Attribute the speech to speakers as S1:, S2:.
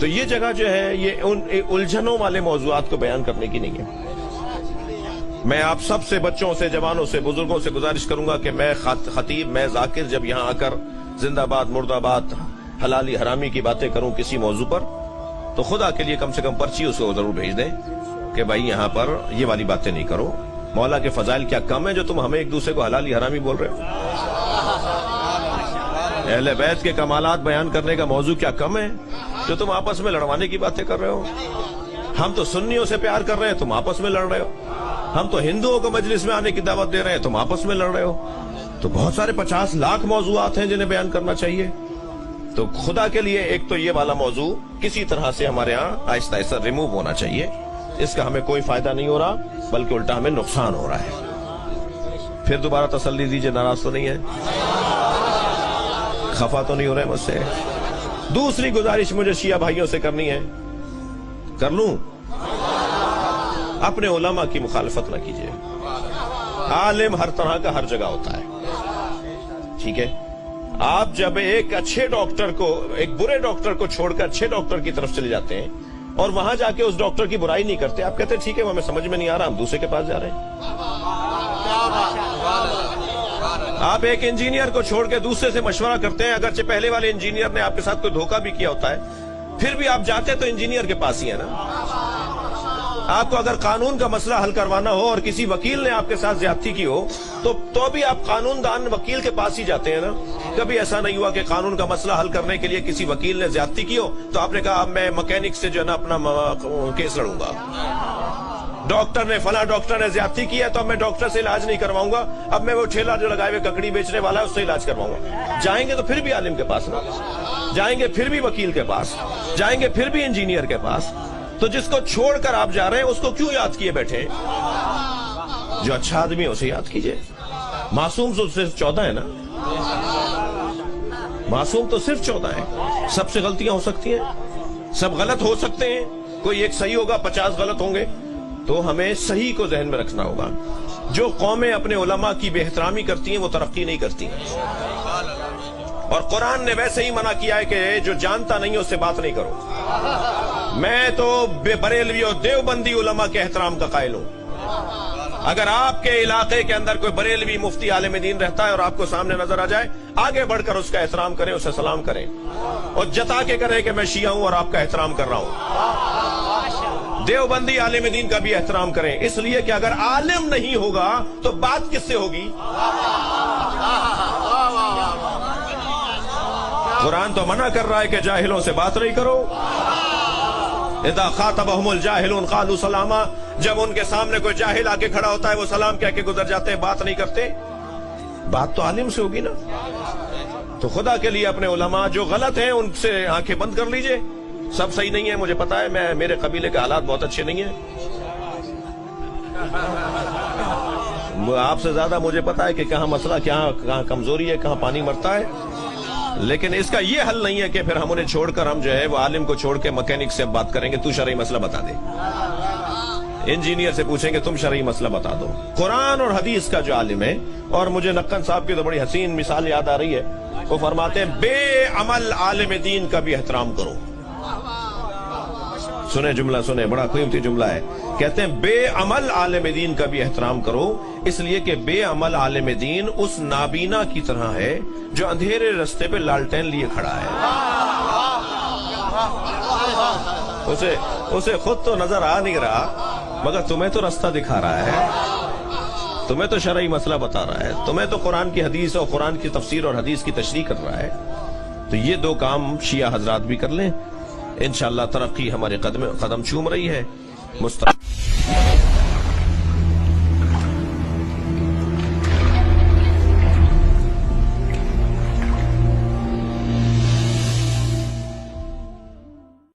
S1: تو یہ جگہ جو ہے یہ ان الجھنوں والے موضوعات کو بیان کرنے کی نہیں ہے۔ میں آپ سب سے، بچوں سے، جوانوں سے، بزرگوں سے گزارش کروں گا کہ میں خطیب، میں ذاکر جب یہاں آ کر زندہ باد مرد آباد حلالی حرامی کی باتیں کروں کسی موضوع پر، تو خدا کے لیے کم سے کم پرچی اس کو ضرور بھیج دیں کہ بھائی یہاں پر یہ والی باتیں نہیں کرو۔ مولا کے فضائل کیا کم ہے جو تم ہمیں ایک دوسرے کو حلالی حرامی بول رہے ہو؟ اہل بیت کے کمالات بیان کرنے کا موضوع کیا کم ہے جو تم آپس میں لڑوانے کی باتیں کر رہے ہو؟ ہم تو سنیوں سے پیار کر رہے ہیں، تم آپس میں لڑ رہے ہو۔ ہم تو ہندوؤں کو مجلس میں آنے کی دعوت دے رہے ہیں، تم آپس میں لڑ رہے ہو۔ تو بہت سارے 50 لاکھ موضوعات ہیں جنہیں بیان کرنا چاہیے۔ تو خدا کے لیے ایک تو یہ والا موضوع کسی طرح سے ہمارے ہاں آہستہ آہستہ ریموو ہونا چاہیے۔ اس کا ہمیں کوئی فائدہ نہیں ہو رہا بلکہ الٹا ہمیں نقصان ہو رہا ہے۔ پھر دوبارہ تسلی دیجئے، ناراض تو نہیں ہے، خفا تو نہیں ہو رہے مجھ سے؟ دوسری گزارش مجھے شیعہ بھائیوں سے کرنی ہے، کر لوں؟ اپنے علماء کی مخالفت نہ کیجئے۔ عالم ہر طرح کا ہر جگہ ہوتا ہے، ٹھیک ہے؟ آپ جب ایک اچھے ڈاکٹر کو، ایک برے ڈاکٹر کو چھوڑ کر اچھے ڈاکٹر کی طرف چلے جاتے ہیں اور وہاں جا کے اس ڈاکٹر کی برائی نہیں کرتے، آپ کہتے ہیں ٹھیک ہے وہ ہمیں سمجھ میں نہیں آ رہا، ہم دوسرے کے پاس جا رہے ہیں۔ آپ ایک انجینئر کو چھوڑ کے دوسرے سے مشورہ کرتے ہیں، اگرچہ پہلے والے انجینئر نے آپ کے ساتھ کوئی دھوکہ بھی کیا ہوتا ہے، پھر بھی آپ جاتے تو انجینئر کے پاس ہی ہے نا۔ آپ کو اگر قانون کا مسئلہ حل کروانا ہو اور کسی وکیل نے آپ کے ساتھ زیادتی کی ہو تو بھی آپ قانون دان وکیل کے پاس ہی جاتے ہیں نا۔ کبھی ایسا نہیں ہوا کہ قانون کا مسئلہ حل کرنے کے لیے کسی وکیل نے زیادتی کی ہو تو آپ نے کہا اب میں مکینک سے جو ہے نا اپنا کیس لڑوں گا۔ ڈاکٹر نے، فلاں ڈاکٹر نے زیادتی کی ہے تو اب میں ڈاکٹر سے علاج نہیں کرواؤں گا، اب میں وہ ٹھیلا جو لگائے ہوئے ککڑی بیچنے والا ہے اس سے علاج کرواؤں گا۔ جائیں گے تو پھر بھی عالم کے پاس نا، جائیں گے پھر بھی وکیل کے پاس، جائیں گے پھر بھی انجینئر کے پاس۔ تو جس کو چھوڑ کر آپ جا رہے ہیں اس کو کیوں یاد کیے بیٹھے؟ جو اچھا آدمی ہے اسے یاد کیجئے۔ معصوم تو صرف 14 ہے نا، معصوم تو صرف 14 ہے۔ سب سے غلطیاں ہو سکتی ہیں، سب غلط ہو سکتے ہیں، کوئی ایک صحیح ہوگا، 50 غلط ہوں گے۔ تو ہمیں صحیح کو ذہن میں رکھنا ہوگا۔ جو قومیں اپنے علماء کی بے احترامی کرتی ہیں وہ ترقی نہیں کرتی ہیں، اور قرآن نے ویسے ہی منع کیا ہے کہ جو جانتا نہیں ہے اس سے بات نہیں کرو۔ میں تو بریلوی اور دیوبندی علماء کے احترام کا قائل ہوں۔ اگر آپ کے علاقے کے اندر کوئی بریلوی مفتی عالم دین رہتا ہے اور آپ کو سامنے نظر آ جائے، آگے بڑھ کر اس کا احترام کریں، اسے سلام کریں اور جتا کے کریں کہ میں شیعہ ہوں اور آپ کا احترام کر رہا ہوں۔ دیوبندی عالم دین کا بھی احترام کریں، اس لیے کہ اگر عالم نہیں ہوگا تو بات کس سے ہوگی؟ قرآن تو منع کر رہا ہے کہ جاہلوں سے بات نہیں کرو۔ اذا خاطبهم الجاہلون قالوا سلاما، جب ان کے سامنے کوئی جاہل آ کے کھڑا ہوتا ہے وہ سلام کہہ کے گزر جاتے ہیں، بات نہیں کرتے۔ بات تو عالم سے ہوگی نا۔ تو خدا کے لیے اپنے علماء جو غلط ہیں ان سے آنکھیں بند کر لیجئے۔ سب صحیح نہیں ہے، مجھے پتا ہے، میرے قبیلے کے حالات بہت اچھے نہیں ہیں، آپ سے زیادہ مجھے پتا ہے کہ کہاں مسئلہ، کہاں کمزوری ہے، کہاں پانی مرتا ہے۔ لیکن اس کا یہ حل نہیں ہے کہ پھر ہم انہیں چھوڑ کر، ہم جو ہے وہ عالم کو چھوڑ کے مکینک سے بات کریں گے تو شرعی مسئلہ بتا دے، انجینئر سے پوچھیں گے تم شرعی مسئلہ بتا دو۔ قرآن اور حدیث کا جو عالم ہے، اور مجھے نقن صاحب کی تو بڑی حسین مثال یاد آ رہی ہے، وہ فرماتے ہیں بے عمل عالم دین کا بھی احترام کرو۔ سنیں جملہ، سنیں، بڑا قیمتی جملہ ہے۔ کہتے ہیں بے عمل عالم دین کا بھی احترام کرو، اس لیے کہ بے عمل عالم دین اس نابینا کی طرح ہے جو اندھیرے رستے پہ لالٹین لیے کھڑا ہے۔ اسے خود تو نظر آ نہیں رہا مگر تمہیں تو رستہ دکھا رہا ہے، تمہیں تو شرعی مسئلہ بتا رہا ہے، تمہیں تو قرآن کی حدیث اور قرآن کی تفسیر اور حدیث کی تشریح کر رہا ہے۔ تو یہ دو کام شیعہ حضرات بھی کر لیں، انشاءاللہ ترقی ہمارے قدم چوم رہی ہے۔